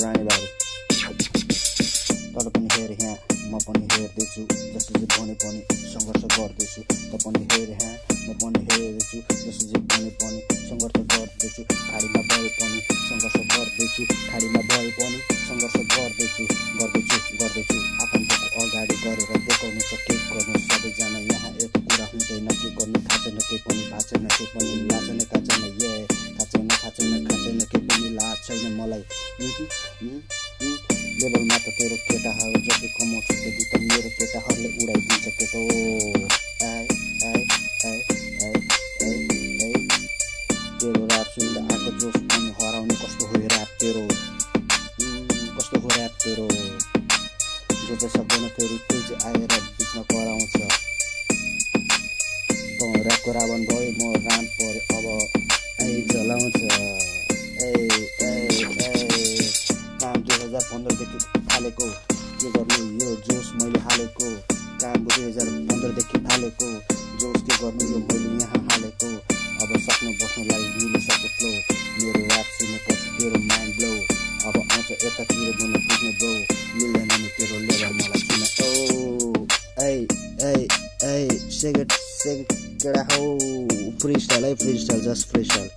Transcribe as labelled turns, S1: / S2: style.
S1: रानीबारी तर पनि हेर यहाँ म पनि हेर्दैछु जसले भने पनि सङ्घर्ष गर्दैछु त पनि हेर यहाँ म पनि हेर्दैछु जसले भने पनि सङ्घर्ष गर्दैछु खाडीमा भए पनि सङ्घर्ष गर्दैछु खाडीमा भए पनि सङ्घर्ष गर्दैछु आफन्तको अगाडि गरेर देखाउनु छ के गर्नु सबैजना यहाँ एक कुरा हुँदैन के गर्नु थाहा छैन केही पनि भएको छैन केही पनि लाज छैन थाहा छैन केही पनि लाज छैन मलाई लेभलमा त तेरो केटाहरू जति कमाउँछ त्यति त मेरो केटाहरूले उडाइदिन्छ केटो तेरो ऱ्याप सुन्दा आएको जोस पनि हराउने कस्तो हो ऱ्याप तेरो जो चाहिँ सक्दैन फेरि कोही चाहिँ आएर बिचमा कराउँछ त ऱ्यापको रावण भयो म राम पऱ्यो अब चलाउँछ काम 2015 देखि थालेको के गर्नु यो जोस मैले हालेको काम 2015 देखि थालेको जोस के गर्नु यो मैले यहाँ हालेको अब सक्नु बस्नुलाई मिलिसक्यो फ्लो मेरो ऱ्याप सुनेपछि तेरो माइन्ड ब्लो अब आउँछ यतातिर बोल्न बुझ्ने ब्रो मिल्दैन नि तेरो लेभल मलाई सुन सेकेन्ड केटा हो free style just free style